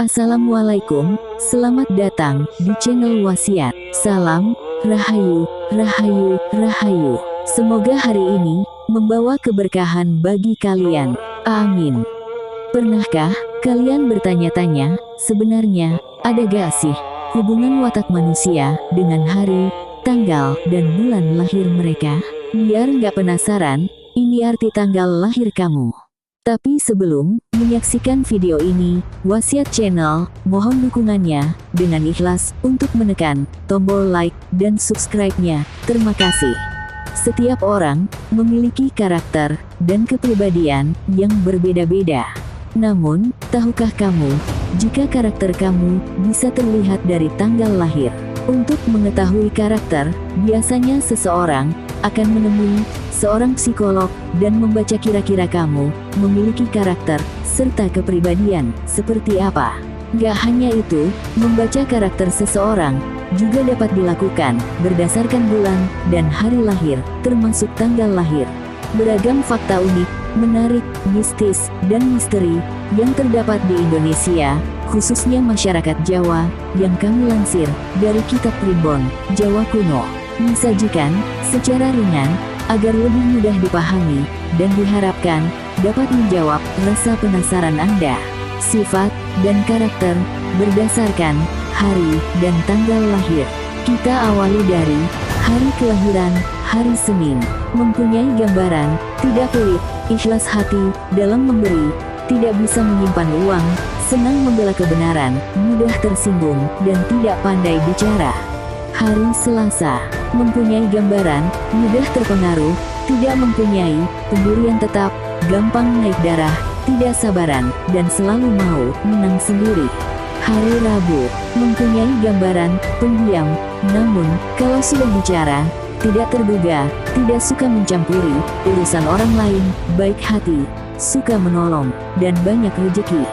Assalamualaikum, selamat datang di channel Wasiat. Salam, Rahayu, Rahayu, Rahayu. Semoga hari ini membawa keberkahan bagi kalian. Amin. Pernahkah kalian bertanya-tanya, sebenarnya ada gak sih hubungan watak manusia dengan hari, tanggal, dan bulan lahir mereka? Biar gak penasaran, ini arti tanggal lahir kamu. Tapi sebelum menyaksikan video ini, Wasiat Channel mohon dukungannya dengan ikhlas untuk menekan tombol like dan subscribe-nya. Terima kasih. Setiap orang memiliki karakter dan kepribadian yang berbeda-beda. Namun, tahukah kamu jika karakter kamu bisa terlihat dari tanggal lahir? Untuk mengetahui karakter, biasanya seseorang akan menemui seorang psikolog dan membaca kira-kira kamu memiliki karakter serta kepribadian seperti apa. Gak hanya itu, membaca karakter seseorang juga dapat dilakukan berdasarkan bulan dan hari lahir, termasuk tanggal lahir. Beragam fakta unik, menarik, mistis, dan misteri yang terdapat di Indonesia, khususnya masyarakat Jawa, yang kami lansir dari Kitab Primbon, Jawa Kuno, disajikan secara ringan agar lebih mudah dipahami dan diharapkan dapat menjawab rasa penasaran Anda. Sifat dan karakter berdasarkan hari dan tanggal lahir. Kita awali dari hari kelahiran, hari Senin. Mempunyai gambaran tidak pelit, ikhlas hati dalam memberi, tidak bisa menyimpan uang, senang membela kebenaran, mudah tersinggung, dan tidak pandai bicara. Hari Selasa. Mempunyai gambaran mudah terpengaruh, tidak mempunyai pendirian tetap, gampang naik darah, tidak sabaran, dan selalu mau menang sendiri. Hari Rabu. Mempunyai gambaran pendiam, namun kalau sudah bicara, tidak terduga, tidak suka mencampuri urusan orang lain, baik hati, suka menolong, dan banyak rezeki.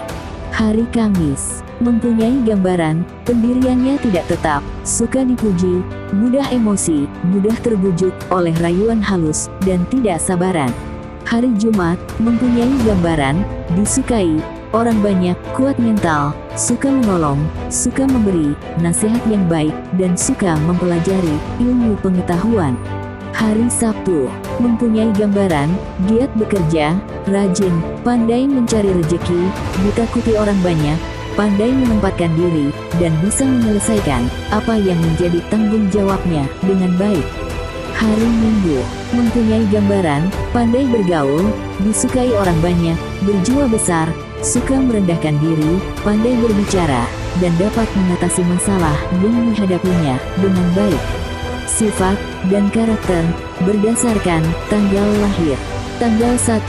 Hari Kamis. Mempunyai gambaran pendiriannya tidak tetap, suka dipuji, mudah emosi, mudah terbujuk oleh rayuan halus, dan tidak sabaran. Hari Jumat. Mempunyai gambaran disukai orang banyak, kuat mental, suka menolong, suka memberi nasihat yang baik, dan suka mempelajari ilmu pengetahuan. Hari Sabtu. Mempunyai gambaran giat bekerja, rajin, pandai mencari rezeki, ditakuti orang banyak, pandai menempatkan diri, dan bisa menyelesaikan apa yang menjadi tanggung jawabnya dengan baik. Hari Minggu. Mempunyai gambaran pandai bergaul, disukai orang banyak, berjiwa besar, suka merendahkan diri, pandai berbicara, dan dapat mengatasi masalah yang dihadapinya dengan baik. Sifat dan karakter berdasarkan tanggal lahir. Tanggal 1.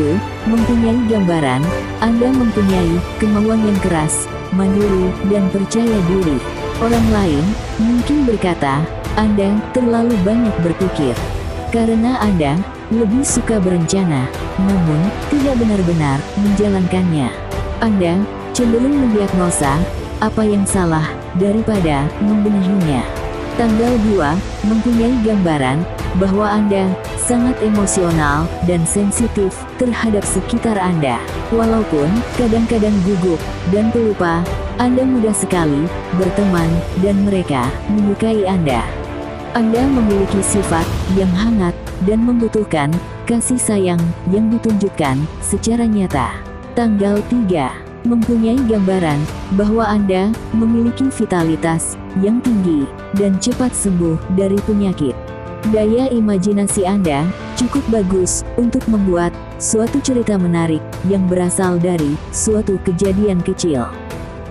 Mempunyai gambaran Anda mempunyai kemauan yang keras, mandiri, dan percaya diri. Orang lain mungkin berkata, Anda terlalu banyak berpikir. Karena Anda lebih suka berencana, namun tidak benar-benar menjalankannya. Anda cenderung mendiagnosa apa yang salah daripada membenahinya. Tanggal 2. Mempunyai gambaran bahwa Anda sangat emosional dan sensitif terhadap sekitar Anda. Walaupun kadang-kadang gugup dan pelupa, Anda mudah sekali berteman dan mereka menyukai Anda. Anda memiliki sifat yang hangat dan membutuhkan kasih sayang yang ditunjukkan secara nyata. Tanggal 3. Mempunyai gambaran bahwa Anda memiliki vitalitas yang tinggi dan cepat sembuh dari penyakit. Daya imajinasi Anda cukup bagus untuk membuat suatu cerita menarik yang berasal dari suatu kejadian kecil.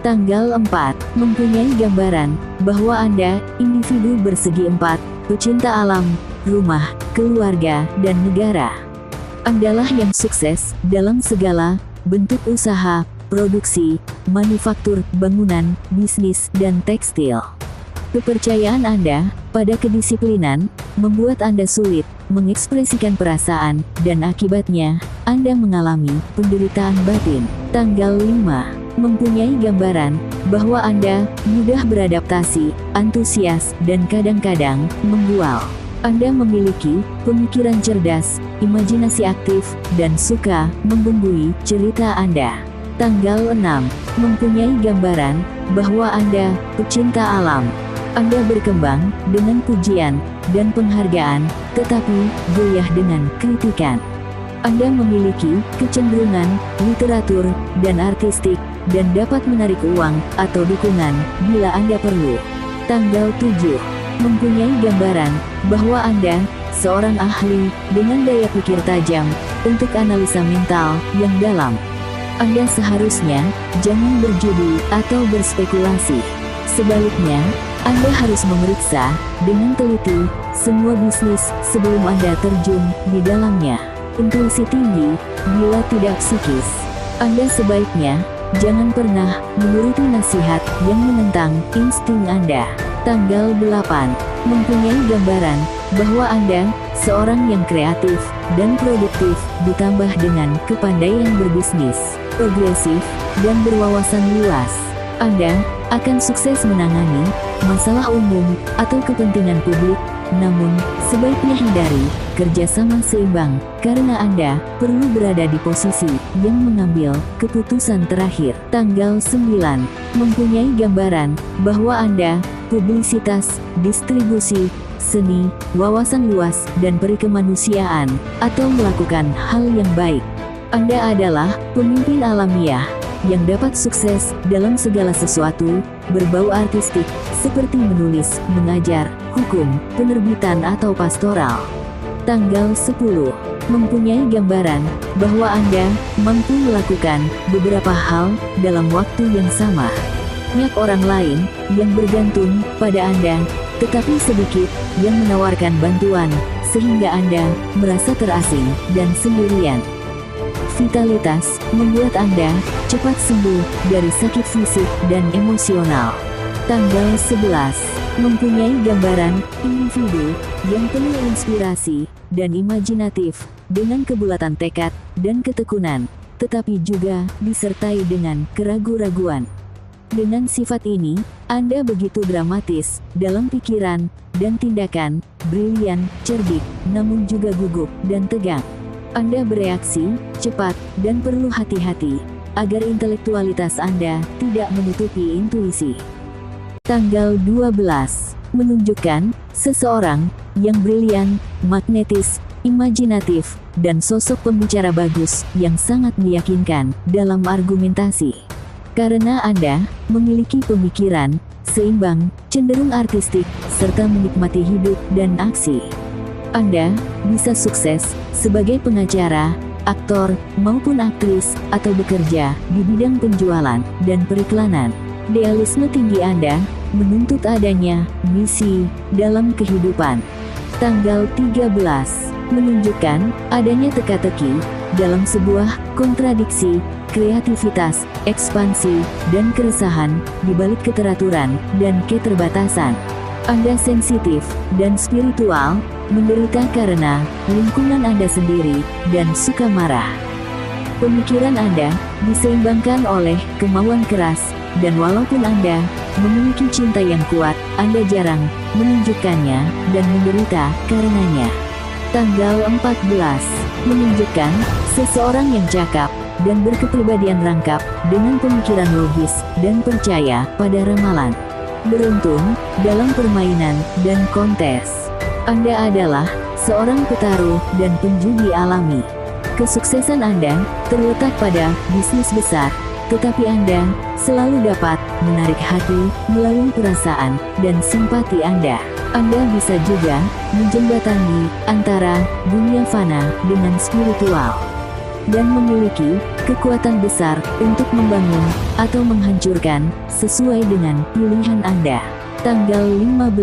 Tanggal 4. Mempunyai gambaran bahwa Anda individu bersegi empat, pecinta alam, rumah, keluarga, dan negara. Andalah yang sukses dalam segala bentuk usaha, produksi, manufaktur, bangunan, bisnis, dan tekstil. Kepercayaan Anda pada kedisiplinan membuat Anda sulit mengekspresikan perasaan, dan akibatnya Anda mengalami penderitaan batin. Tanggal 5. Mempunyai gambaran bahwa Anda mudah beradaptasi, antusias, dan kadang-kadang membual. Anda memiliki pemikiran cerdas, imajinasi aktif, dan suka membumbui cerita Anda. Tanggal 6. Mempunyai gambaran bahwa Anda pecinta alam. Anda berkembang dengan pujian dan penghargaan, tetapi goyah dengan kritikan. Anda memiliki kecenderungan literatur dan artistik, dan dapat menarik uang atau dukungan bila Anda perlu. Tanggal 7. Mempunyai gambaran bahwa Anda seorang ahli dengan daya pikir tajam untuk analisa mental yang dalam. Anda seharusnya jangan berjudi atau berspekulasi. Sebaliknya, Anda harus memeriksa dengan teliti semua bisnis sebelum Anda terjun di dalamnya. Intuisi tinggi bila tidak psikis. Anda sebaiknya jangan pernah menuruti nasihat yang menentang insting Anda. Tanggal 8. Mempunyai gambaran bahwa Anda seorang yang kreatif dan produktif, ditambah dengan kepandaian berbisnis, progresif, dan berwawasan luas. Anda akan sukses menangani masalah umum atau kepentingan publik, namun sebaiknya hindari kerjasama seimbang, karena Anda perlu berada di posisi yang mengambil keputusan terakhir. Tanggal 9. Mempunyai gambaran bahwa Anda publisitas, distribusi, seni, wawasan luas, dan perikemanusiaan, atau melakukan hal yang baik. Anda adalah pemimpin alamiah yang dapat sukses dalam segala sesuatu berbau artistik, seperti menulis, mengajar, hukum, penerbitan, atau pastoral. Tanggal 10. Mempunyai gambaran bahwa Anda mampu melakukan beberapa hal dalam waktu yang sama. Banyak orang lain yang bergantung pada Anda, tetapi sedikit yang menawarkan bantuan, sehingga Anda merasa terasing dan sendirian. Vitalitas membuat Anda cepat sembuh dari sakit fisik dan emosional. Tanggal 11. Mempunyai gambaran individu yang penuh inspirasi dan imajinatif, dengan kebulatan tekad dan ketekunan, tetapi juga disertai dengan keraguan-raguan. Dengan sifat ini, Anda begitu dramatis dalam pikiran dan tindakan, brilian, cerdik, namun juga gugup dan tegang. Anda bereaksi cepat dan perlu hati-hati agar intelektualitas Anda tidak menutupi intuisi. Tanggal 12. Menunjukkan seseorang yang brilian, magnetis, imajinatif, dan sosok pembicara bagus yang sangat meyakinkan dalam argumentasi. Karena Anda memiliki pemikiran seimbang, cenderung artistik, serta menikmati hidup dan aksi. Anda bisa sukses sebagai pengacara, aktor, maupun aktris, atau bekerja di bidang penjualan dan periklanan. Idealisme tinggi Anda menuntut adanya misi dalam kehidupan. Tanggal 13. Menunjukkan adanya teka-teki dalam sebuah kontradiksi, kreativitas, ekspansi, dan keresahan di balik keteraturan dan keterbatasan. Anda sensitif dan spiritual, menderita karena lingkungan Anda sendiri, dan suka marah. Pemikiran Anda diseimbangkan oleh kemauan keras, dan walaupun Anda memiliki cinta yang kuat, Anda jarang menunjukkannya dan menderita karenanya. Tanggal 14. Menunjukkan seseorang yang cakap dan berkepribadian rangkap, dengan pemikiran logis dan percaya pada ramalan. Beruntung dalam permainan dan kontes. Anda adalah seorang petarung dan penjudi alami. Kesuksesan Anda terletak pada bisnis besar, tetapi Anda selalu dapat menarik hati melalui perasaan dan simpati Anda. Anda bisa juga menjembatani antara dunia fana dengan spiritual, dan memiliki kekuatan besar untuk membangun atau menghancurkan sesuai dengan pilihan Anda. Tanggal 15.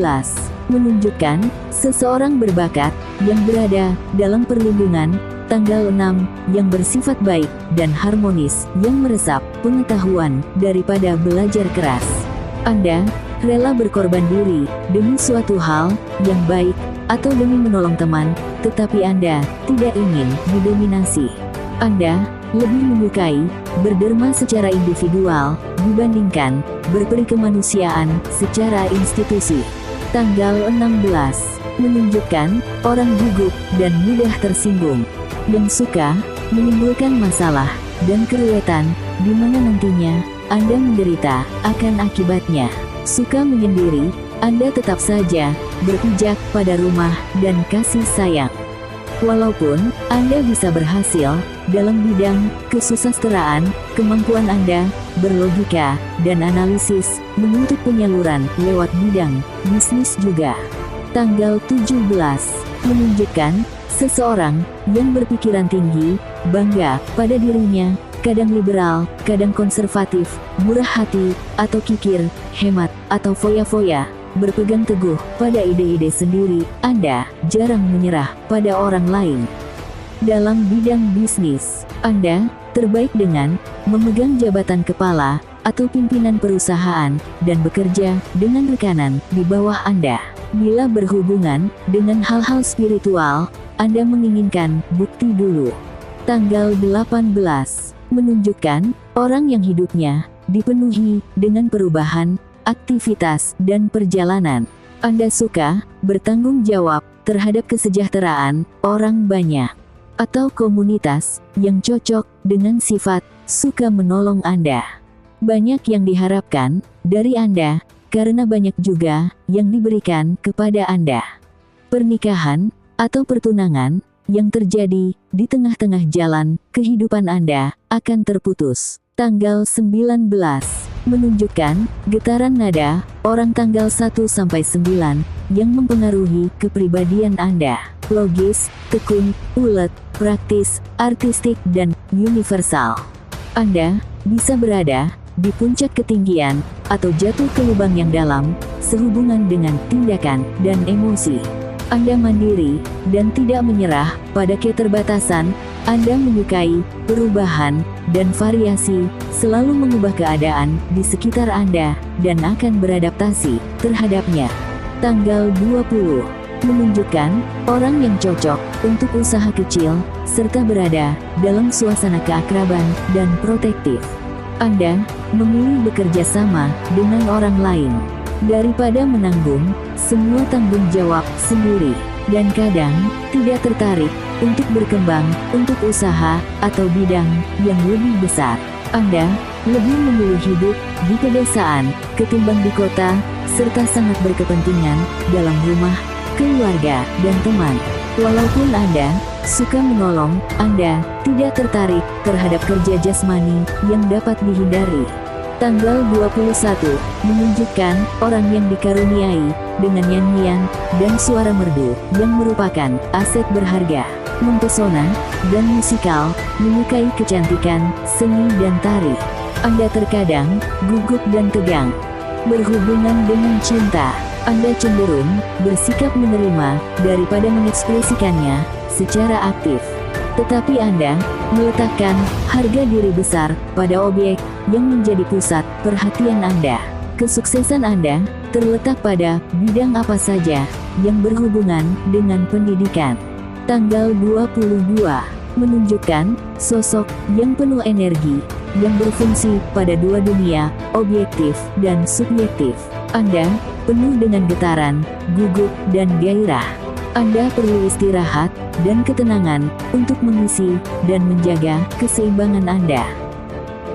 Menunjukkan seseorang berbakat yang berada dalam perlindungan. Tanggal 6. Yang bersifat baik dan harmonis, yang meresap pengetahuan daripada belajar keras. Anda rela berkorban diri demi suatu hal yang baik atau demi menolong teman, tetapi Anda tidak ingin didominasi. Anda lebih menyukai berderma secara individual dibandingkan berperi kemanusiaan secara institusi. Tanggal 16. Menunjukkan orang gugup dan mudah tersinggung, yang suka menimbulkan masalah dan keruwetan di mana nantinya Anda menderita akan akibatnya. Suka menyendiri, Anda tetap saja berpijak pada rumah dan kasih sayang. Walaupun Anda bisa berhasil dalam bidang kesusastraan, kemampuan Anda berlogika dan analisis menuntut penyaluran lewat bidang bisnis juga. Tanggal 17 menunjukkan seseorang yang berpikiran tinggi, bangga pada dirinya, kadang liberal, kadang konservatif, murah hati, atau kikir, hemat, atau foya-foya, berpegang teguh pada ide-ide sendiri. Anda jarang menyerah pada orang lain. Dalam bidang bisnis, Anda terbaik dengan memegang jabatan kepala atau pimpinan perusahaan dan bekerja dengan rekanan di bawah Anda. Bila berhubungan dengan hal-hal spiritual, Anda menginginkan bukti dulu. Tanggal 18 menunjukkan orang yang hidupnya dipenuhi dengan perubahan, aktivitas, dan perjalanan. Anda suka bertanggung jawab terhadap kesejahteraan orang banyak atau komunitas yang cocok dengan sifat suka menolong Anda. Banyak yang diharapkan dari Anda karena banyak juga yang diberikan kepada Anda. Pernikahan atau pertunangan yang terjadi di tengah-tengah jalan kehidupan Anda akan terputus. Tanggal 19 menunjukkan getaran nada orang tanggal 1-9 yang mempengaruhi kepribadian Anda. Logis, tekun, ulet, praktis, artistik, dan universal. Anda bisa berada di puncak ketinggian atau jatuh ke lubang yang dalam sehubungan dengan tindakan dan emosi. Anda mandiri dan tidak menyerah pada keterbatasan. Anda menyukai perubahan dan variasi, selalu mengubah keadaan di sekitar Anda dan akan beradaptasi terhadapnya. Tanggal 20 menunjukkan orang yang cocok untuk usaha kecil serta berada dalam suasana keakraban dan protektif. Anda memilih bekerja sama dengan orang lain daripada menanggung semua tanggung jawab sendiri, dan kadang tidak tertarik untuk berkembang untuk usaha atau bidang yang lebih besar. Anda lebih memilih hidup di pedesaan ketimbang di kota, serta sangat berkepentingan dalam rumah, keluarga, dan teman. Walaupun Anda suka menolong, Anda tidak tertarik terhadap kerja jasmani yang dapat dihindari. Tanggal 21 menunjukkan orang yang dikaruniai dengan nyanyian dan suara merdu yang merupakan aset berharga, mempesona, dan musikal, menyukai kecantikan, seni dan tari. Anda terkadang gugup dan tegang berhubungan dengan cinta. Anda cenderung bersikap menerima daripada mengekspresikannya secara aktif. Tetapi Anda meletakkan harga diri besar pada objek yang menjadi pusat perhatian Anda. Kesuksesan Anda terletak pada bidang apa saja yang berhubungan dengan pendidikan. Tanggal 22 menunjukkan sosok yang penuh energi, yang berfungsi pada dua dunia, objektif dan subjektif. Anda penuh dengan getaran, gugup, dan gairah. Anda perlu istirahat dan ketenangan untuk mengisi dan menjaga keseimbangan Anda.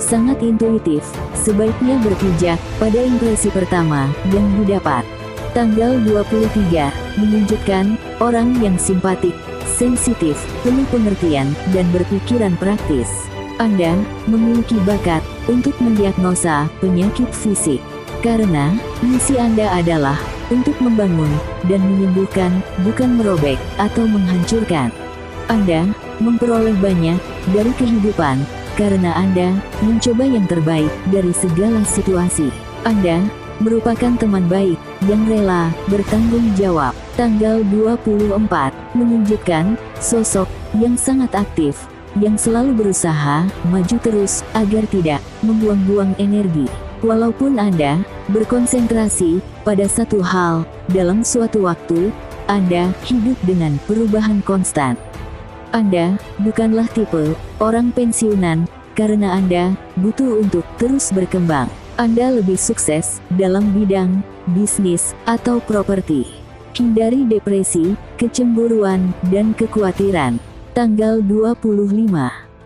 Sangat intuitif, sebaiknya berpijak pada impresi pertama yang didapat. Tanggal 23 menunjukkan orang yang simpatik, sensitif, penuh pengertian, dan berpikiran praktis. Anda memiliki bakat untuk mendiagnosa penyakit fisik, karena misi Anda adalah untuk membangun dan menyembuhkan, bukan merobek atau menghancurkan. Anda memperoleh banyak dari kehidupan karena Anda mencoba yang terbaik dari segala situasi. Anda merupakan teman baik yang rela bertanggung jawab. Tanggal 24 menunjukkan sosok yang sangat aktif, yang selalu berusaha maju terus agar tidak membuang-buang energi. Walaupun Anda berkonsentrasi pada satu hal dalam suatu waktu, Anda hidup dengan perubahan konstan. Anda bukanlah tipe orang pensiunan karena Anda butuh untuk terus berkembang. Anda lebih sukses dalam bidang bisnis atau properti. Hindari depresi, kecemburuan, dan kekhawatiran. Tanggal 25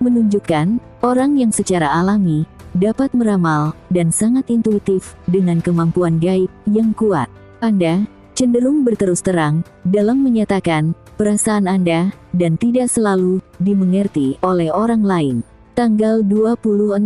menunjukkan orang yang secara alami dapat meramal dan sangat intuitif dengan kemampuan gaib yang kuat. Anda cenderung berterus terang dalam menyatakan perasaan Anda dan tidak selalu dimengerti oleh orang lain. Tanggal 26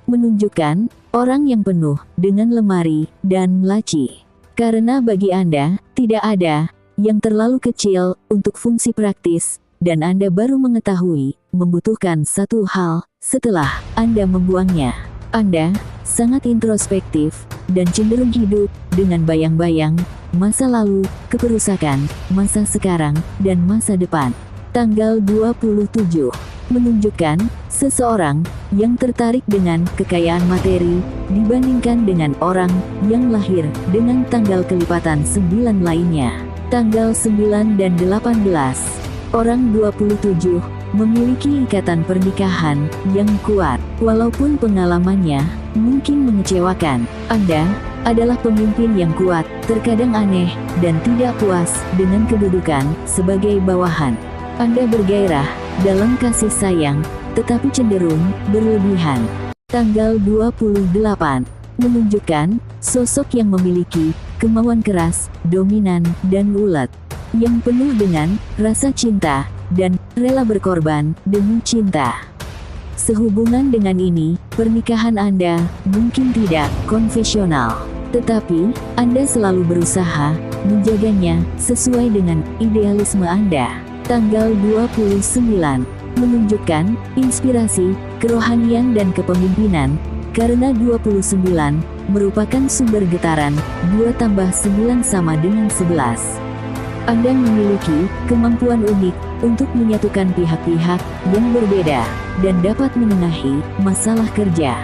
menunjukkan orang yang penuh dengan lemari dan laci. Karena bagi Anda tidak ada yang terlalu kecil untuk fungsi praktis, dan Anda baru mengetahui membutuhkan satu hal setelah Anda membuangnya. Anda sangat introspektif dan cenderung hidup dengan bayang-bayang masa lalu, keperusakan, masa sekarang, dan masa depan. Tanggal 27 menunjukkan seseorang yang tertarik dengan kekayaan materi dibandingkan dengan orang yang lahir dengan tanggal kelipatan 9 lainnya. Tanggal 9 dan 18, orang 27 memiliki ikatan pernikahan yang kuat. Walaupun pengalamannya mungkin mengecewakan, Anda adalah pemimpin yang kuat, terkadang aneh, dan tidak puas dengan kedudukan sebagai bawahan. Anda bergairah dalam kasih sayang, tetapi cenderung berlebihan. Tanggal 28 menunjukkan sosok yang memiliki kemauan keras, dominan, dan ulet, yang penuh dengan rasa cinta dan rela berkorban demi cinta. Sehubungan dengan ini, pernikahan Anda mungkin tidak konvensional, tetapi Anda selalu berusaha menjaganya sesuai dengan idealisme Anda. Tanggal 29 menunjukkan inspirasi, kerohanian, dan kepemimpinan, karena 29 merupakan sumber getaran. 2 tambah 9 sama dengan 11. Anda memiliki kemampuan unik untuk menyatukan pihak-pihak yang berbeda dan dapat menengahi masalah kerja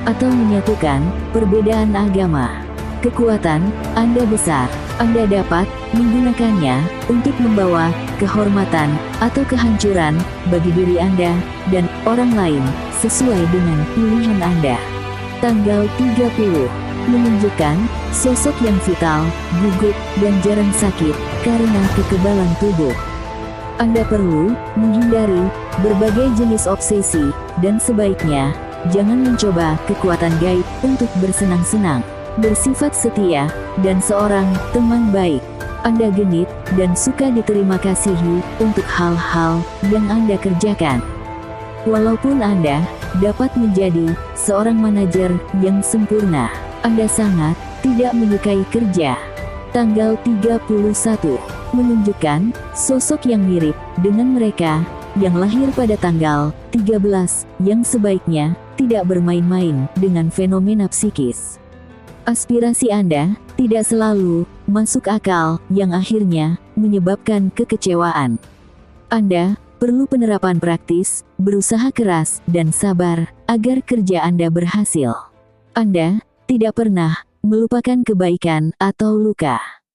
atau menyatukan perbedaan agama. Kekuatan Anda besar. Anda dapat menggunakannya untuk membawa kehormatan atau kehancuran bagi diri Anda dan orang lain sesuai dengan pilihan Anda. Tanggal 30 menunjukkan sosok yang vital, gugup, dan jarang sakit karena kekebalan tubuh. Anda perlu menghindari berbagai jenis obsesi, dan sebaiknya jangan mencoba kekuatan gaib untuk bersenang-senang. Bersifat setia dan seorang teman baik. Anda genit dan suka diterima kasihi untuk hal-hal yang Anda kerjakan. Walaupun Anda dapat menjadi seorang manajer yang sempurna, Anda sangat tidak menyukai kerja. Tanggal 31 menunjukkan sosok yang mirip dengan mereka yang lahir pada tanggal 13, yang sebaiknya tidak bermain-main dengan fenomena psikis. Aspirasi Anda tidak selalu masuk akal, yang akhirnya menyebabkan kekecewaan. Anda perlu penerapan praktis, berusaha keras, dan sabar agar kerja Anda berhasil. Anda tidak pernah melupakan kebaikan atau luka.